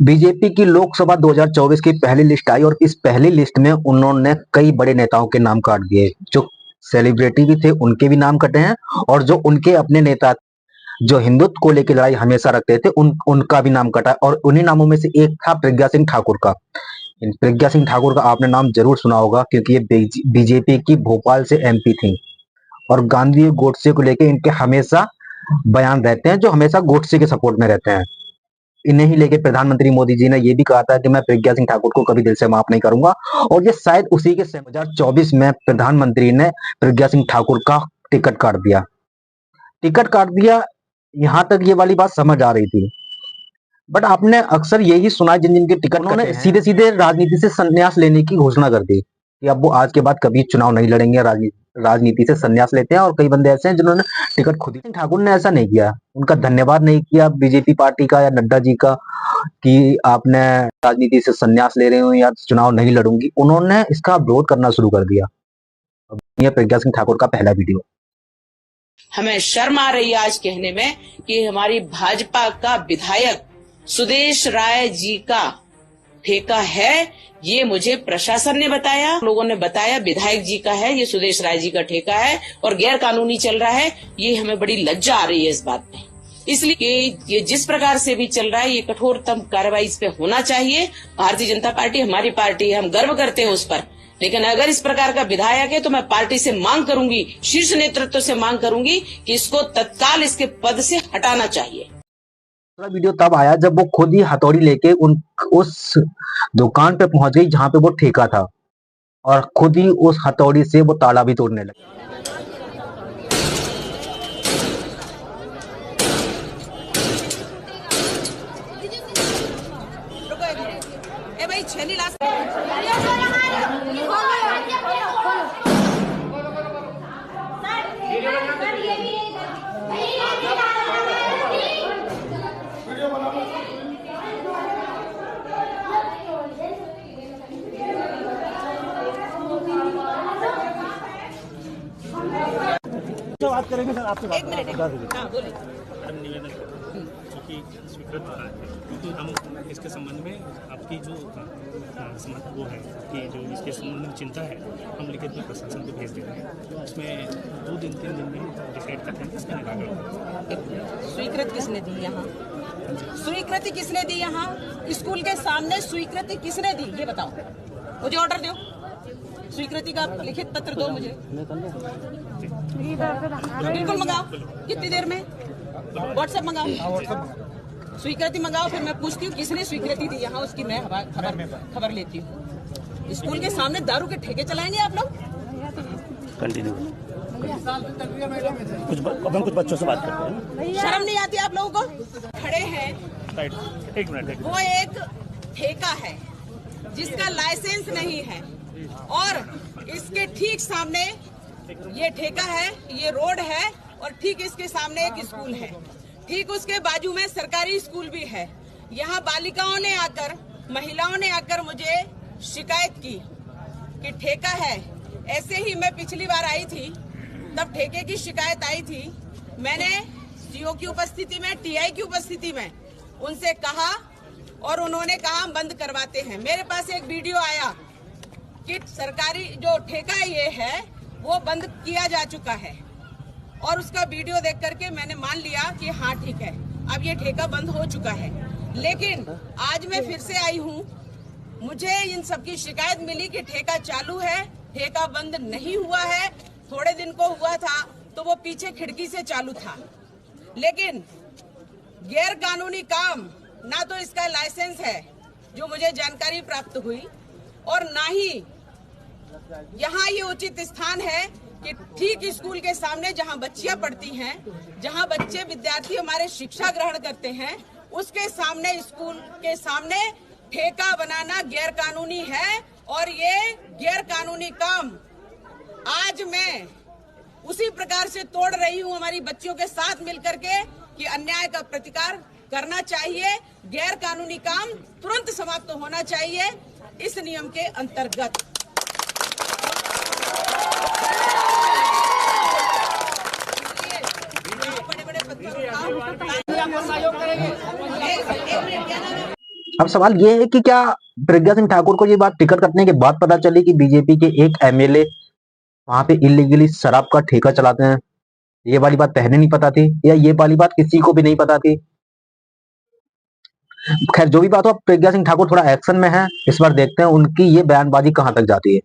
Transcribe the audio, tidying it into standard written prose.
BJP की लोकसभा 2024 की पहली लिस्ट आई और इस पहली लिस्ट में उन्होंने कई बड़े नेताओं के नाम काट दिए। जो सेलिब्रिटी भी थे उनके भी नाम कटे हैं और जो उनके अपने नेता जो हिंदुत्व को लेकर लड़ाई हमेशा रखते थे उनका भी नाम कटा और उन्हीं नामों में से एक था प्रज्ञा सिंह ठाकुर का। प्रज्ञा सिंह ठाकुर का आपने नाम जरूर सुना होगा क्योंकि ये बीजेपी की भोपाल से एमपी थी और गांधी गोडसे को लेकर इनके हमेशा बयान रहते हैं जो हमेशा गोडसे के सपोर्ट में रहते हैं। इन्हें ही लेके प्रधानमंत्री मोदी जी ने यह भी कहा था कि मैं प्रज्ञा सिंह ठाकुर को कभी दिल से माफ नहीं करूंगा और ये शायद उसी के 2024 में प्रधानमंत्री ने प्रज्ञा सिंह ठाकुर का टिकट काट दिया। यहां तक ये वाली बात समझ आ रही थी। बट आपने अक्सर यही सुना जिन जिनके टिकट उन्होंने सीधे सीधे राजनीति से संन्यास लेने की घोषणा कर दी कि अब वो आज के बाद कभी चुनाव नहीं लड़ेंगे, राजनीति से संन्यास लेते हैं। और कई बंदे ऐसे हैं जिन्होंने टिकट खुद ही। ठाकुर ने ऐसा नहीं किया, उनका धन्यवाद नहीं किया बीजेपी पार्टी का या नड्डा जी का कि आपने राजनीति से संन्यास ले रहे हो या चुनाव नहीं लड़ूंगी। उन्होंने इसका विरोध करना शुरू कर दिया। अब ये प्रज्ञा सिंह ठाकुर का पहला वीडियो। हमें शर्म आ रही है आज कहने में कि हमारी भाजपा का विधायक सुदेश राय जी का ठेका है। ये मुझे प्रशासन ने बताया, लोगों ने बताया विधायक जी का है, ये सुदेश राय जी का ठेका है और गैर कानूनी चल रहा है। ये हमें बड़ी लज्जा आ रही है इस बात में। इसलिए ये जिस प्रकार से भी चल रहा है ये कठोरतम कार्रवाई इस पे होना चाहिए। भारतीय जनता पार्टी हमारी पार्टी है, हम गर्व करते हैं उस पर, लेकिन अगर इस प्रकार का विधायक है तो मैं पार्टी से मांग करूंगी, शीर्ष नेतृत्व से मांग करूंगी कि इसको तत्काल इसके पद से हटाना चाहिए। वीडियो तब आया जब वो खुद ही हथौड़ी लेके उस दुकान पे पहुंच गई जहां पे वो ठेका था और खुद ही उस हथौड़ी से वो ताला भी तोड़ने लगी। बात करेंगे सर आपसे बात बोलिए। क्योंकि स्वीकृत हो रहा है हम इसके संबंध में आपकी जो वो है कि जो इसके संबंध में चिंता है हम लिखित में प्रशासन को भेज दे रहे हैं। उसमें 2-3 दिन में डिसाइड करते हैं इसका निराकरण। स्वीकृति किसने दी यहाँ? स्वीकृति किसने दी यहाँ? स्कूल के सामने स्वीकृति किसने दी ये बताओ, मुझे ऑर्डर दो। स्वीकृति का लिखित पत्र दो मुझे, बिल्कुल मंगाओ। कितनी देर में? व्हाट्सएप मंगाओ, स्वीकृति मंगाओ। फिर मैं पूछती हूँ किसने स्वीकृति दी यहाँ, उसकी मैं खबर लेती हूँ। स्कूल के सामने दारू के ठेके चलाएंगे आप लोग? कंटिन्यू कुछ बच्चों से बात करते हैं। शर्म नहीं आती आप लोगों को? खड़े हैं, एक मिनट। वो एक ठेका है जिसका लाइसेंस नहीं है और इसके ठीक सामने ये ठेका है, ये रोड है और ठीक इसके सामने एक स्कूल है, ठीक उसके बाजू में सरकारी स्कूल भी है। यहाँ बालिकाओं ने आकर, महिलाओं ने आकर मुझे शिकायत की कि ठेका है। ऐसे ही मैं पिछली बार आई थी तब ठेके की शिकायत आई थी। मैंने सीओ की उपस्थिति में, टीआई की उपस्थिति में उनसे कहा और उन्होंने कहा हम बंद करवाते हैं। मेरे पास एक वीडियो आया कि सरकारी जो ठेका ये है वो बंद किया जा चुका है और उसका वीडियो देख करके मैंने मान लिया कि हाँ ठीक है, अब ये ठेका बंद हो चुका है। लेकिन आज मैं फिर से आई हूँ, मुझे इन सबकी शिकायत मिली कि ठेका चालू है, ठेका बंद नहीं हुआ है। थोड़े दिन को हुआ था तो वो पीछे खिड़की से चालू था, लेकिन गैर कानूनी काम ना तो इसका लाइसेंस है जो मुझे जानकारी प्राप्त हुई और ना ही यहाँ ये उचित स्थान है कि ठीक स्कूल के सामने जहाँ बच्चियां पढ़ती हैं, जहाँ बच्चे विद्यार्थी हमारे शिक्षा ग्रहण करते हैं, उसके सामने, स्कूल के सामने ठेका बनाना गैर कानूनी है। और ये गैर कानूनी काम आज मैं उसी प्रकार से तोड़ रही हूँ हमारी बच्चियों के साथ मिलकर के कि अन्याय का प्रतिकार करना चाहिए, गैर कानूनी काम तुरंत समाप्त होना चाहिए इस नियम के अंतर्गत। बड़े बड़े पत्थरों का अब सवाल ये है कि क्या प्रज्ञा सिंह ठाकुर को ये बात टिकट कटने के बाद पता चली कि बीजेपी के एक एमएलए वहां पे इलीगली शराब का ठेका चलाते हैं? ये वाली बात पहले नहीं पता थी, या ये वाली बात किसी को भी नहीं पता थी? खैर जो भी बात हो, अब प्रज्ञा सिंह ठाकुर थोड़ा एक्शन में है, इस बार देखते हैं उनकी ये बयानबाजी कहां तक जाती है।